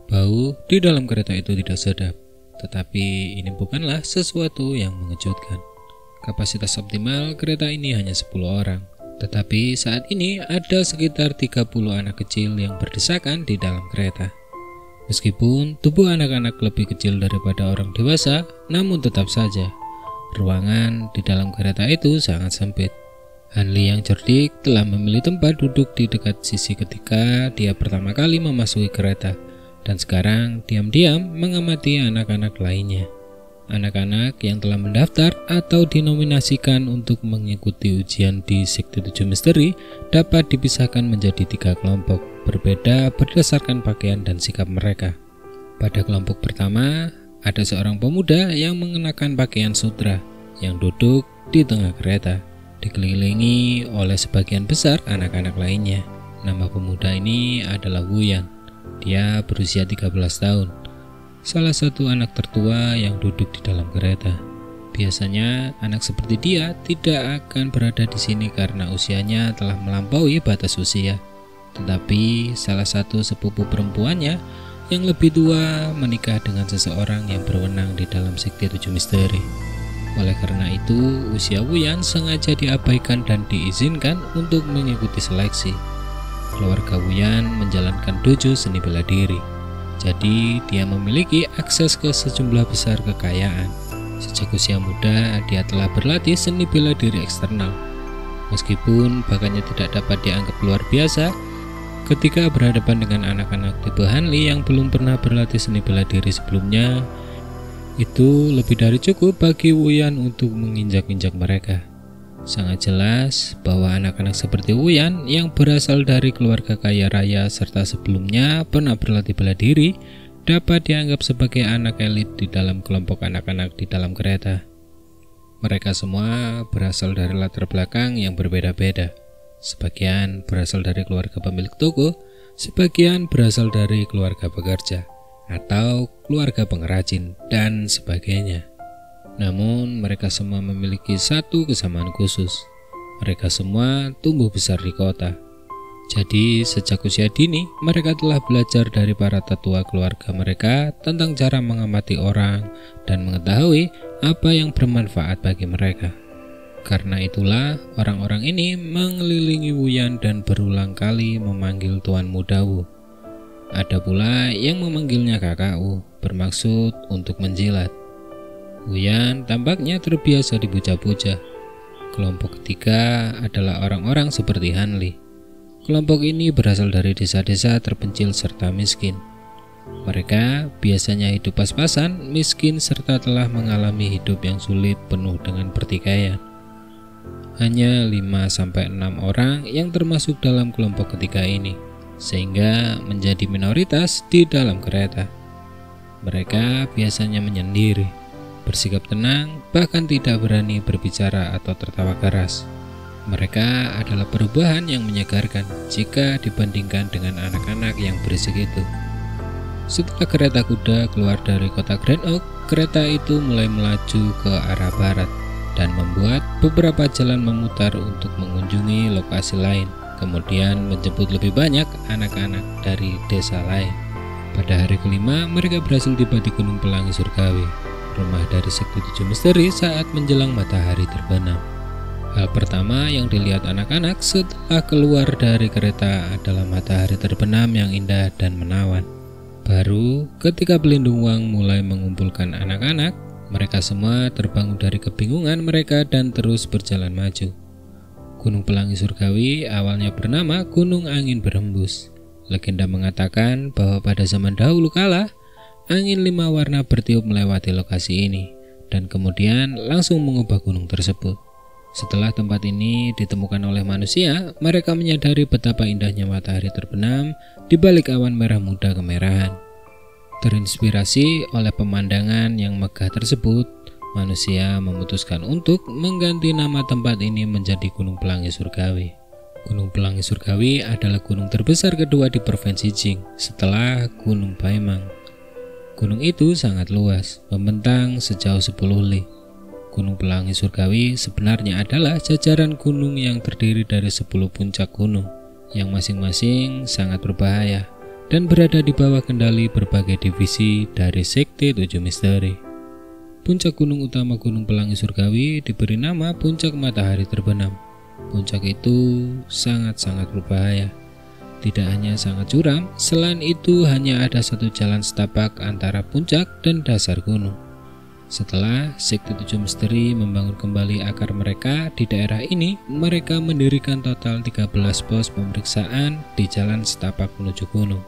Bau di dalam kereta itu tidak sedap, tetapi ini bukanlah sesuatu yang mengejutkan. Kapasitas optimal kereta ini hanya 10 orang, tetapi saat ini ada sekitar 30 anak kecil yang berdesakan di dalam kereta. Meskipun tubuh anak-anak lebih kecil daripada orang dewasa, namun tetap saja ruangan di dalam kereta itu sangat sempit. Hanli yang cerdik telah memilih tempat duduk di dekat sisi ketika dia pertama kali memasuki kereta, dan sekarang diam-diam mengamati anak-anak lainnya. Anak-anak yang telah mendaftar atau dinominasikan untuk mengikuti ujian di Sekte 7 Misteri dapat dipisahkan menjadi 3 kelompok, berbeda berdasarkan pakaian dan sikap mereka. Pada kelompok pertama, ada seorang pemuda yang mengenakan pakaian sutra yang duduk di tengah kereta, dikelilingi oleh sebagian besar anak-anak lainnya. Nama pemuda ini adalah Wuyan. Dia berusia 13 tahun, salah satu anak tertua yang duduk di dalam kereta. Biasanya anak seperti dia tidak akan berada di sini karena usianya telah melampaui batas usia. Tetapi salah satu sepupu perempuannya yang lebih tua menikah dengan seseorang yang berwenang di dalam Sekte 7 Misteri. Oleh karena itu, usia Wuyan sengaja diabaikan dan diizinkan untuk mengikuti seleksi. Keluarga Wuyan menjalankan dojo seni bela diri, jadi dia memiliki akses ke sejumlah besar kekayaan. Sejak usia muda, dia telah berlatih seni bela diri eksternal. Meskipun bakatnya tidak dapat dianggap luar biasa, ketika berhadapan dengan anak-anak tipe Hanli yang belum pernah berlatih seni bela diri sebelumnya, itu lebih dari cukup bagi Wuyan untuk menginjak-injak mereka. Sangat jelas bahwa anak-anak seperti Wuyan yang berasal dari keluarga kaya raya serta sebelumnya pernah berlatih bela diri dapat dianggap sebagai anak elit di dalam kelompok anak-anak di dalam kereta. Mereka semua berasal dari latar belakang yang berbeda-beda. Sebagian berasal dari keluarga pemilik toko, sebagian berasal dari keluarga pekerja atau keluarga pengrajin, dan sebagainya. Namun mereka semua memiliki satu kesamaan khusus. Mereka semua tumbuh besar di kota. Jadi sejak usia dini mereka telah belajar dari para tetua keluarga mereka tentang cara mengamati orang dan mengetahui apa yang bermanfaat bagi mereka. Karena itulah orang-orang ini mengelilingi Wuyan dan berulang kali memanggil Tuan Muda Wu. Ada pula yang memanggilnya Kakak Wu, bermaksud untuk menjilat. Wuyan tampaknya terbiasa dipuja-puja. Kelompok ketiga adalah orang-orang seperti Hanli. Kelompok ini berasal dari desa-desa terpencil serta miskin. Mereka biasanya hidup pas-pasan, miskin serta telah mengalami hidup yang sulit penuh dengan pertikaian. Hanya 5-6 orang yang termasuk dalam kelompok ketiga ini, sehingga menjadi minoritas di dalam kereta. Mereka biasanya menyendiri, bersikap tenang, bahkan tidak berani berbicara atau tertawa keras. Mereka adalah perubahan yang menyegarkan jika dibandingkan dengan anak-anak yang berisik itu. Setelah kereta kuda keluar dari kota Grand Oak, kereta itu mulai melaju ke arah barat dan membuat beberapa jalan memutar untuk mengunjungi lokasi lain, kemudian menjemput lebih banyak anak-anak dari desa lain. Pada hari kelima, mereka berhasil tiba di Gunung Pelangi Surgawi, rumah dari Sekte 7 Misteri saat menjelang matahari terbenam. Hal pertama yang dilihat anak-anak setelah keluar dari kereta adalah matahari terbenam yang indah dan menawan. Baru ketika pelindung uang mulai mengumpulkan anak-anak, mereka semua terbangun dari kebingungan mereka dan terus berjalan maju. Gunung Pelangi Surgawi awalnya bernama Gunung Angin Berhembus. Legenda mengatakan bahwa pada zaman dahulu kala, angin 5 warna bertiup melewati lokasi ini dan kemudian langsung mengubah gunung tersebut. Setelah tempat ini ditemukan oleh manusia, mereka menyadari betapa indahnya matahari terbenam di balik awan merah muda kemerahan. Terinspirasi oleh pemandangan yang megah tersebut, manusia memutuskan untuk mengganti nama tempat ini menjadi Gunung Pelangi Surgawi. Gunung Pelangi Surgawi adalah gunung terbesar kedua di Provinsi Jing setelah Gunung Baimang. Gunung itu sangat luas, membentang sejauh 10 li. Gunung Pelangi Surgawi sebenarnya adalah jajaran gunung yang terdiri dari 10 puncak gunung yang masing-masing sangat berbahaya dan berada di bawah kendali berbagai divisi dari Sekte 7 Misteri. Puncak gunung utama Gunung Pelangi Surgawi diberi nama Puncak Matahari Terbenam. Puncak itu sangat-sangat berbahaya. Tidak hanya sangat curam, selain itu hanya ada satu jalan setapak antara puncak dan dasar gunung. Setelah Sekte 7 Misteri membangun kembali akar mereka di daerah ini, mereka mendirikan total 13 pos pemeriksaan di jalan setapak menuju gunung.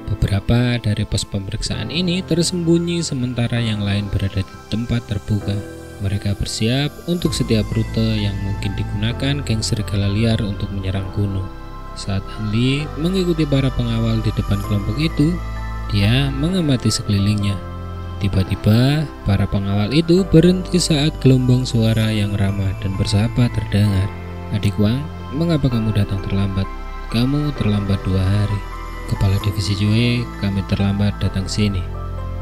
Beberapa dari pos pemeriksaan ini tersembunyi sementara yang lain berada di tempat terbuka. Mereka bersiap untuk setiap rute yang mungkin digunakan geng serigala liar untuk menyerang gunung. Saat Hanli mengikuti para pengawal di depan kelompok itu, dia mengamati sekelilingnya. Tiba-tiba, para pengawal itu berhenti saat gelombang suara yang ramah dan bersahabat terdengar. "Adik Wang, mengapa kamu datang terlambat? Kamu terlambat 2 hari. Kepala Divisi Yue, kami terlambat datang sini.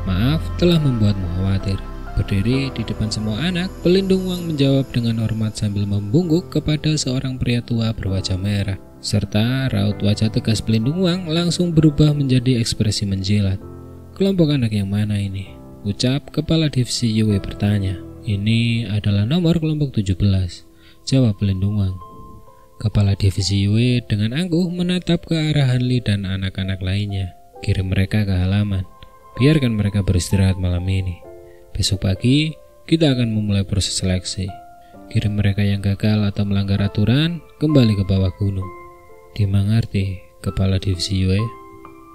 Maaf telah membuatmu khawatir." Berdiri di depan semua anak, pelindung Wang menjawab dengan hormat sambil membungkuk kepada seorang pria tua berwajah merah. Serta raut wajah tegas pelindung Wang langsung berubah menjadi ekspresi menjilat. "Kelompok anak yang mana ini?" ucap Kepala Divisi Yue bertanya. "Ini adalah nomor kelompok 17, jawab pelindung Wang. Kepala Divisi Yue dengan angkuh menatap ke arah Hanli dan anak-anak lainnya. "Kirim mereka ke halaman. Biarkan mereka beristirahat malam ini. Besok pagi kita akan memulai proses seleksi. Kirim mereka yang gagal atau melanggar aturan kembali ke bawah gunung." "Dimengerti, Kepala Divisi Yue."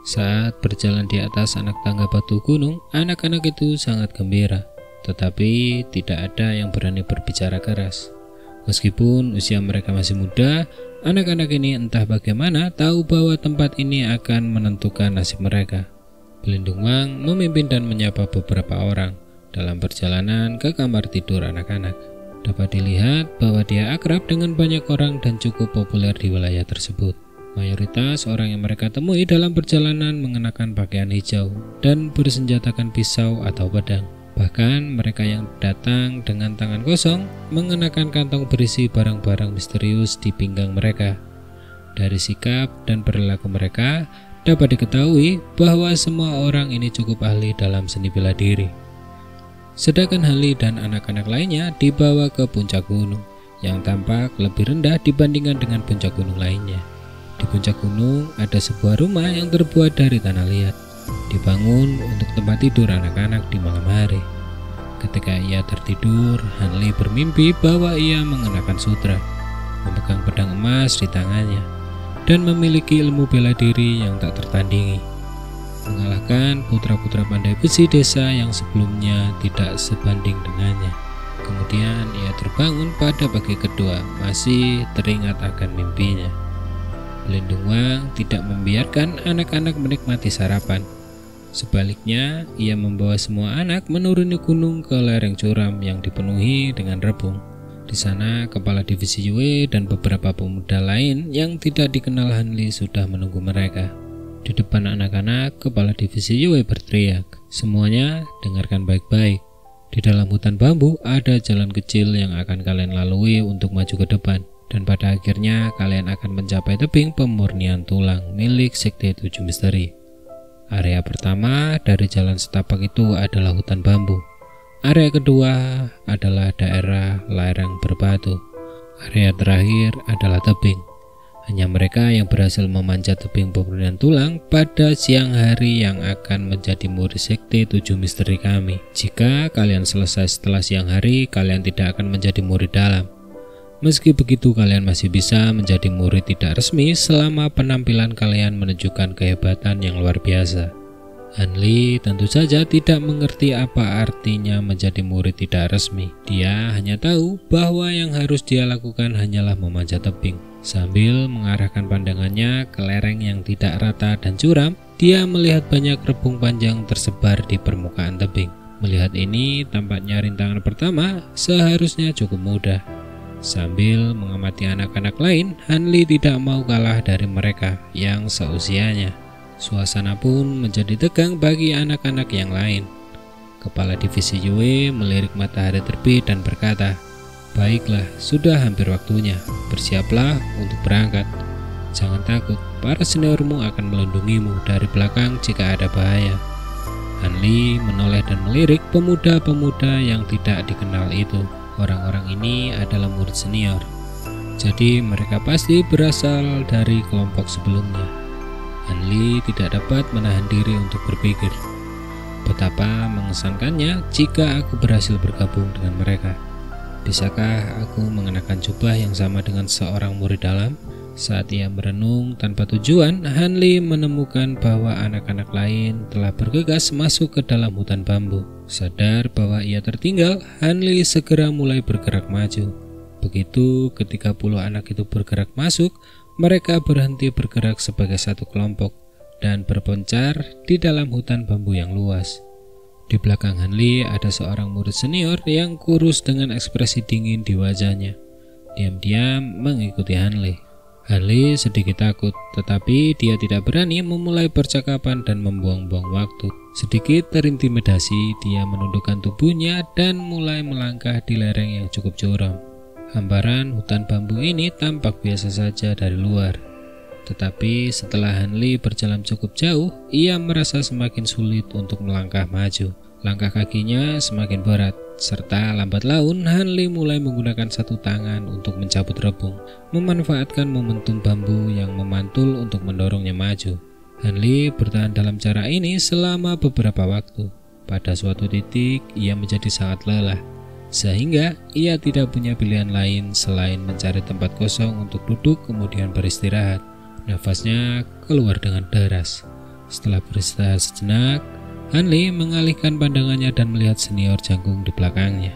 Saat berjalan di atas anak tangga batu gunung, anak-anak itu sangat gembira, tetapi tidak ada yang berani berbicara keras. Meskipun usia mereka masih muda, anak-anak ini entah bagaimana tahu bahwa tempat ini akan menentukan nasib mereka. Pelindung Wang memimpin dan menyapa beberapa orang dalam perjalanan ke kamar tidur anak-anak. Dapat dilihat bahwa dia akrab dengan banyak orang dan cukup populer di wilayah tersebut. Mayoritas orang yang mereka temui dalam perjalanan mengenakan pakaian hijau dan bersenjatakan pisau atau pedang. Bahkan mereka yang datang dengan tangan kosong mengenakan kantong berisi barang-barang misterius di pinggang mereka. Dari sikap dan perilaku mereka dapat diketahui bahwa semua orang ini cukup ahli dalam seni bela diri. Sedangkan Hanli dan anak-anak lainnya dibawa ke puncak gunung yang tampak lebih rendah dibandingkan dengan puncak gunung lainnya. Di puncak gunung ada sebuah rumah yang terbuat dari tanah liat, dibangun untuk tempat tidur anak-anak di malam hari. Ketika ia tertidur, Hanli bermimpi bahwa ia mengenakan sutra, memegang pedang emas di tangannya, dan memiliki ilmu bela diri yang tak tertandingi, mengalahkan putra-putra pandai besi desa yang sebelumnya tidak sebanding dengannya. Kemudian ia terbangun pada pagi kedua, masih teringat akan mimpinya. Pelindung Wang tidak membiarkan anak-anak menikmati sarapan. Sebaliknya, ia membawa semua anak menuruni gunung ke lereng curam yang dipenuhi dengan rebung. Di sana, Kepala Divisi Yue dan beberapa pemuda lain yang tidak dikenal Hanli sudah menunggu mereka. Di depan anak-anak, Kepala Divisi Yue berteriak, "Semuanya dengarkan baik-baik. Di dalam hutan bambu ada jalan kecil yang akan kalian lalui untuk maju ke depan. Dan pada akhirnya kalian akan mencapai tebing pemurnian tulang milik Sekte 7 Misteri. Area pertama dari jalan setapak itu adalah hutan bambu. Area kedua adalah daerah lereng berbatu. Area terakhir adalah tebing. Hanya mereka yang berhasil memanjat tebing pemurnian tulang pada siang hari yang akan menjadi murid Sekte 7 Misteri kami. Jika kalian selesai setelah siang hari, kalian tidak akan menjadi murid dalam. Meski begitu, kalian masih bisa menjadi murid tidak resmi selama penampilan kalian menunjukkan kehebatan yang luar biasa." Hanli tentu saja tidak mengerti apa artinya menjadi murid tidak resmi. Dia hanya tahu bahwa yang harus dia lakukan hanyalah memanjat tebing. Sambil mengarahkan pandangannya ke lereng yang tidak rata dan curam, dia melihat banyak rebung panjang tersebar di permukaan tebing. Melihat ini, tampaknya rintangan pertama seharusnya cukup mudah. Sambil mengamati anak-anak lain, Hanli tidak mau kalah dari mereka yang seusianya. Suasana pun menjadi tegang bagi anak-anak yang lain. Kepala Divisi Yue melirik matahari terbit dan berkata, "Baiklah, sudah hampir waktunya. Bersiaplah untuk berangkat." Jangan takut, para seniormu akan melindungimu dari belakang jika ada bahaya. Hanli menoleh dan melirik pemuda-pemuda yang tidak dikenal itu. Orang-orang ini adalah murid senior, jadi mereka pasti berasal dari kelompok sebelumnya. Hanli tidak dapat menahan diri untuk berpikir, betapa mengesankannya jika aku berhasil bergabung dengan mereka. Bisakah aku mengenakan jubah yang sama dengan seorang murid dalam? Saat ia merenung tanpa tujuan, Hanli menemukan bahwa anak-anak lain telah bergegas masuk ke dalam hutan bambu. Sadar bahwa ia tertinggal, Hanli segera mulai bergerak maju. Begitu ketika 10 anak itu bergerak masuk, mereka berhenti bergerak sebagai satu kelompok dan berpencar di dalam hutan bambu yang luas. Di belakang Hanli ada seorang murid senior yang kurus dengan ekspresi dingin di wajahnya. Diam-diam mengikuti Hanli. Hanli sedikit takut, tetapi dia tidak berani memulai percakapan dan membuang-buang waktu. Sedikit terintimidasi, dia menundukkan tubuhnya dan mulai melangkah di lereng yang cukup curam. Hamparan hutan bambu ini tampak biasa saja dari luar. Tetapi setelah Hanli berjalan cukup jauh, ia merasa semakin sulit untuk melangkah maju. Langkah kakinya semakin berat, serta lambat laun Hanli mulai menggunakan satu tangan untuk mencabut rebung, memanfaatkan momentum bambu yang memantul untuk mendorongnya maju. Hanli bertahan dalam cara ini selama beberapa waktu. Pada suatu titik, ia menjadi sangat lelah, sehingga ia tidak punya pilihan lain selain mencari tempat kosong untuk duduk kemudian beristirahat. Nafasnya keluar dengan deras. Setelah beristirahat sejenak, Hanli mengalihkan pandangannya dan melihat senior jangkung di belakangnya.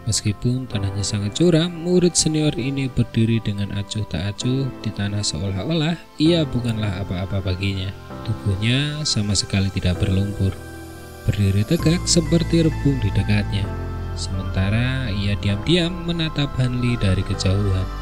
Meskipun tanahnya sangat curam, murid senior ini berdiri dengan acuh tak acuh di tanah seolah-olah ia bukanlah apa-apa baginya. Tubuhnya sama sekali tidak berlumpur, berdiri tegak seperti rebung di dekatnya. Sementara ia diam-diam menatap Hanli dari kejauhan.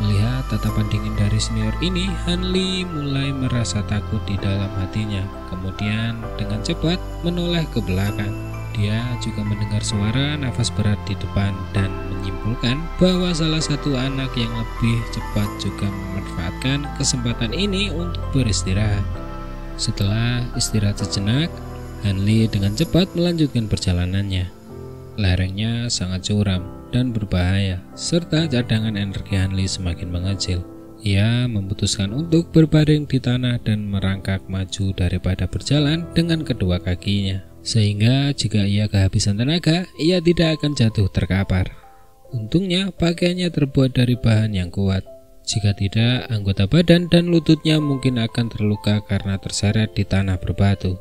Melihat tatapan dingin dari senior ini, Hanli mulai merasa takut di dalam hatinya. Kemudian dengan cepat menoleh ke belakang. Dia juga mendengar suara nafas berat di depan dan menyimpulkan bahwa salah satu anak yang lebih cepat juga memanfaatkan kesempatan ini untuk beristirahat. Setelah istirahat sejenak, Hanli dengan cepat melanjutkan perjalanannya. Lerengnya sangat curam dan berbahaya, serta cadangan energi Hanli semakin mengecil. Ia memutuskan untuk berbaring di tanah dan merangkak maju daripada berjalan dengan kedua kakinya, sehingga jika ia kehabisan tenaga, ia tidak akan jatuh terkapar. Untungnya pakaiannya terbuat dari bahan yang kuat. Jika tidak, anggota badan dan lututnya mungkin akan terluka karena terseret di tanah berbatu.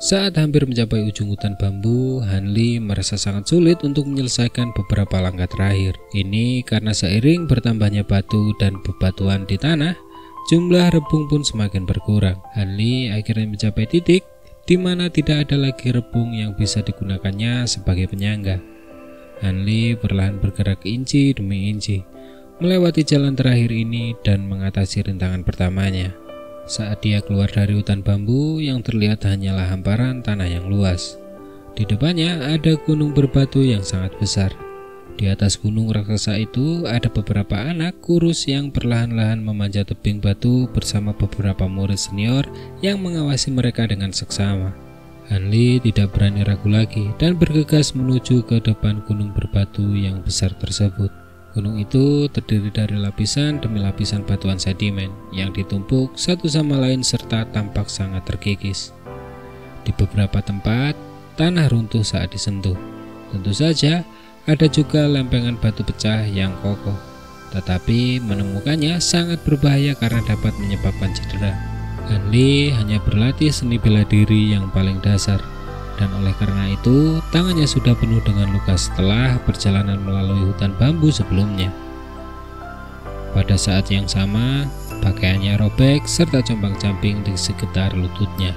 Saat hampir mencapai ujung hutan bambu, Hanli merasa sangat sulit untuk menyelesaikan beberapa langkah terakhir. Ini karena seiring bertambahnya batu dan bebatuan di tanah, jumlah rebung pun semakin berkurang. Hanli akhirnya mencapai titik di mana tidak ada lagi rebung yang bisa digunakannya sebagai penyangga. Hanli perlahan bergerak inci demi inci, melewati jalan terakhir ini dan mengatasi rintangan pertamanya. Saat dia keluar dari hutan bambu, yang terlihat hanyalah hamparan tanah yang luas. Di depannya ada gunung berbatu yang sangat besar. Di atas gunung raksasa itu ada beberapa anak kurus yang perlahan-lahan memanjat tebing batu bersama beberapa murid senior yang mengawasi mereka dengan seksama. Hanli tidak berani ragu lagi dan bergegas menuju ke depan gunung berbatu yang besar tersebut. Gunung itu terdiri dari lapisan demi lapisan batuan sedimen yang ditumpuk satu sama lain serta tampak sangat terkikis. Di beberapa tempat, tanah runtuh saat disentuh. Tentu saja, ada juga lempengan batu pecah yang kokoh, tetapi menemukannya sangat berbahaya karena dapat menyebabkan cedera. Hanli hanya berlatih seni bela diri yang paling dasar, dan oleh karena itu tangannya sudah penuh dengan luka setelah perjalanan melalui hutan bambu sebelumnya. Pada saat yang sama, pakaiannya robek serta compang-camping di sekitar lututnya,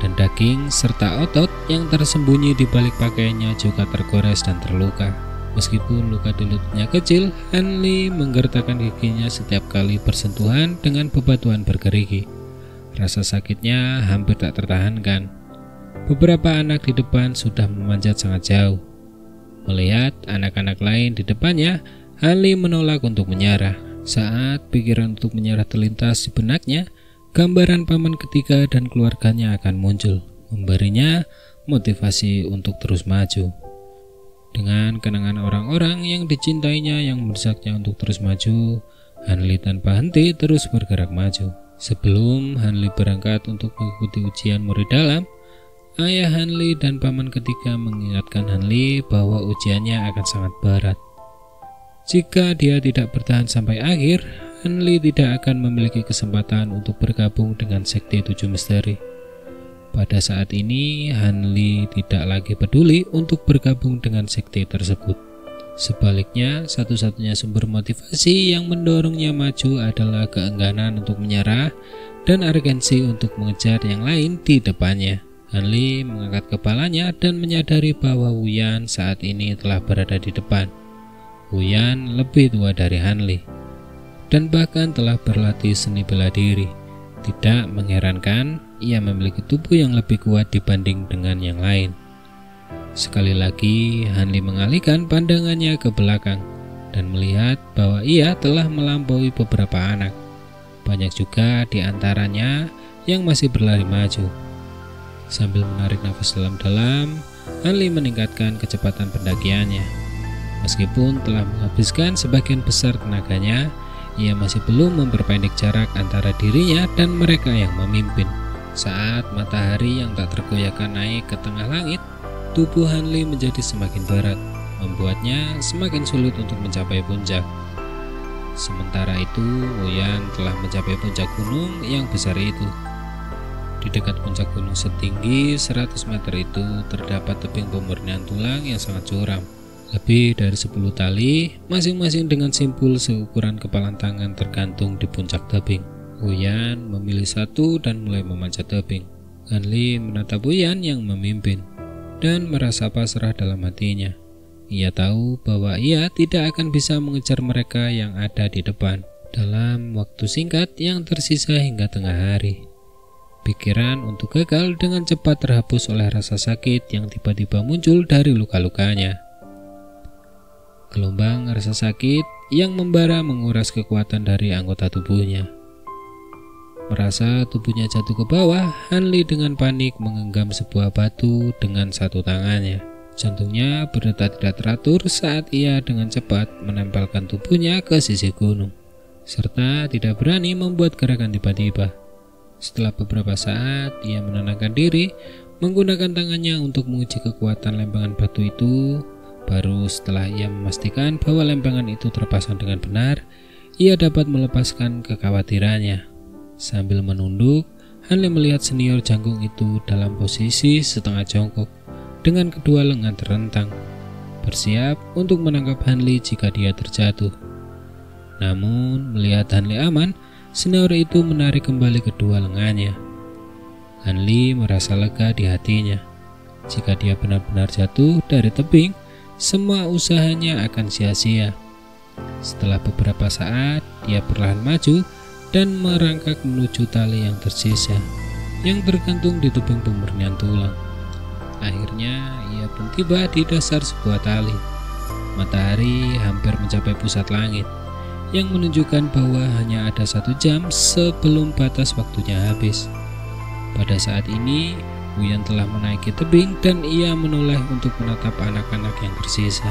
dan daging serta otot yang tersembunyi di balik pakaiannya juga tergores dan terluka. Meskipun luka di lututnya kecil, Hanli menggertakkan giginya setiap kali bersentuhan dengan bebatuan bergerigi. Rasa sakitnya hampir tak tertahankan. Beberapa anak di depan sudah memanjat sangat jauh. Melihat anak-anak lain di depannya, Hanli menolak untuk menyerah. Saat pikiran untuk menyerah terlintas di benaknya, gambaran paman ketiga dan keluarganya akan muncul, memberinya motivasi untuk terus maju. Dengan kenangan orang-orang yang dicintainya yang mendesaknya untuk terus maju, Hanli tanpa henti terus bergerak maju. Sebelum Hanli berangkat untuk mengikuti ujian murid dalam, ayah Hanli dan paman ketiga mengingatkan Hanli bahwa ujiannya akan sangat berat. Jika dia tidak bertahan sampai akhir, Hanli tidak akan memiliki kesempatan untuk bergabung dengan sekte 7 misteri. Pada saat ini, Hanli tidak lagi peduli untuk bergabung dengan sekte tersebut. Sebaliknya, satu-satunya sumber motivasi yang mendorongnya maju adalah keengganan untuk menyerah dan arogansi untuk mengejar yang lain di depannya. Hanli mengangkat kepalanya dan menyadari bahwa Wuyan saat ini telah berada di depan. Wuyan lebih tua dari Hanli dan bahkan telah berlatih seni bela diri. Tidak mengherankan, ia memiliki tubuh yang lebih kuat dibanding dengan yang lain. Sekali lagi, Hanli mengalihkan pandangannya ke belakang dan melihat bahwa ia telah melampaui beberapa anak. Banyak juga di antaranya yang masih berlari maju. Sambil menarik nafas dalam-dalam, Hanli meningkatkan kecepatan pendakiannya. Meskipun telah menghabiskan sebagian besar tenaganya, ia masih belum memperpendek jarak antara dirinya dan mereka yang memimpin. Saat matahari yang tak tergoyahkan naik ke tengah langit, tubuh Hanli menjadi semakin berat, membuatnya semakin sulit untuk mencapai puncak. Sementara itu, Wuyan telah mencapai puncak gunung yang besar itu. Di dekat puncak gunung setinggi 100 meter itu terdapat tebing pemurnian tulang yang sangat curam. Lebih dari 10 tali, masing-masing dengan simpul seukuran kepalan tangan tergantung di puncak tebing. Wuyan memilih satu dan mulai memanjat tebing. Hanli menatap Wuyan yang memimpin dan merasa pasrah dalam hatinya. Ia tahu bahwa ia tidak akan bisa mengejar mereka yang ada di depan dalam waktu singkat yang tersisa hingga tengah hari. Pikiran untuk gagal dengan cepat terhapus oleh rasa sakit yang tiba-tiba muncul dari luka-lukanya. Gelombang rasa sakit yang membara menguras kekuatan dari anggota tubuhnya. Merasa tubuhnya jatuh ke bawah, Hanli dengan panik menggenggam sebuah batu dengan satu tangannya. Jantungnya berdetak tidak teratur saat ia dengan cepat menempelkan tubuhnya ke sisi gunung, serta tidak berani membuat gerakan tiba-tiba. Setelah beberapa saat, ia menenangkan diri menggunakan tangannya untuk menguji kekuatan lempengan batu itu. Baru setelah ia memastikan bahwa lempengan itu terpasang dengan benar, ia dapat melepaskan kekhawatirannya. Sambil menunduk, Hanli melihat senior janggung itu dalam posisi setengah jongkok dengan kedua lengan terentang, bersiap untuk menangkap Hanli jika dia terjatuh. Namun, melihat Hanli aman, senior itu menarik kembali kedua lengannya. Hanli merasa lega di hatinya. Jika dia benar-benar jatuh dari tebing, semua usahanya akan sia-sia. Setelah beberapa saat, dia perlahan maju dan merangkak menuju tali yang tersisa, yang tergantung di tebing pemurnian tulang. Akhirnya, ia pun tiba di dasar sebuah tali. Matahari hampir mencapai pusat langit, yang menunjukkan bahwa hanya ada 1 jam sebelum batas waktunya habis. Pada saat ini, Wuyan telah menaiki tebing dan ia menoleh untuk menatap anak-anak yang tersisa.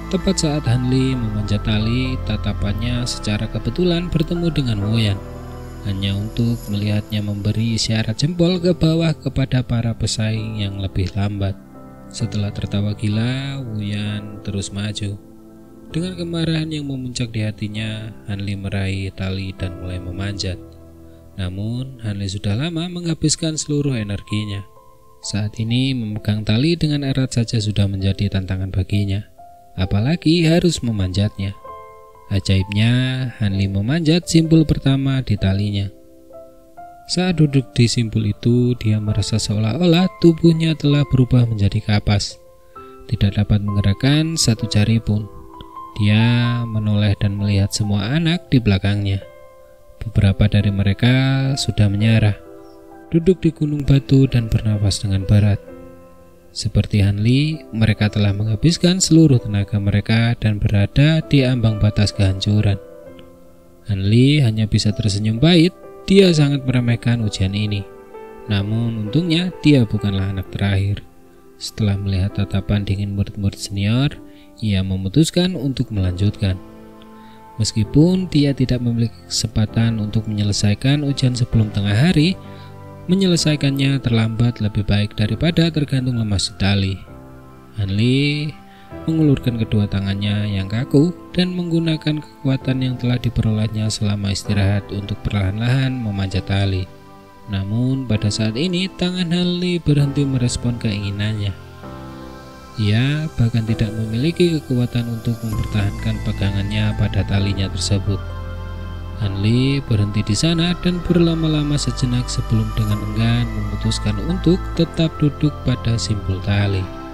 Tepat saat Hanli memanjat tali, tatapannya secara kebetulan bertemu dengan Wuyan, hanya untuk melihatnya memberi isyarat jempol ke bawah kepada para pesaing yang lebih lambat. Setelah tertawa gila, Wuyan terus maju. Dengan kemarahan yang memuncak di hatinya, Hanli meraih tali dan mulai memanjat. Namun, Hanli sudah lama menghabiskan seluruh energinya. Saat ini memegang tali dengan erat saja sudah menjadi tantangan baginya, apalagi harus memanjatnya. Ajaibnya, Hanli memanjat simpul pertama di talinya. Saat duduk di simpul itu, dia merasa seolah-olah tubuhnya telah berubah menjadi kapas, tidak dapat menggerakkan satu jari pun. Dia menoleh dan melihat semua anak di belakangnya. Beberapa dari mereka sudah menyerah, duduk di gunung batu dan bernafas dengan berat. Seperti Hanli, mereka telah menghabiskan seluruh tenaga mereka dan berada di ambang batas kehancuran. Hanli hanya bisa tersenyum pahit. Dia sangat meremehkan ujian ini. Namun untungnya dia bukanlah anak terakhir. Setelah melihat tatapan dingin murid-murid senior, ia memutuskan untuk melanjutkan. Meskipun dia tidak memiliki kesempatan untuk menyelesaikan ujian sebelum tengah hari, menyelesaikannya terlambat lebih baik daripada tergantung lemas di tali. Hanli mengulurkan kedua tangannya yang kaku dan menggunakan kekuatan yang telah diperolehnya selama istirahat untuk perlahan-lahan memanjat tali. Namun pada saat ini tangan Hanli berhenti merespon keinginannya. Ia bahkan tidak memiliki kekuatan untuk mempertahankan pegangannya pada talinya tersebut. Hanli berhenti di sana dan berlama-lama sejenak sebelum dengan enggan memutuskan untuk tetap duduk pada simpul tali.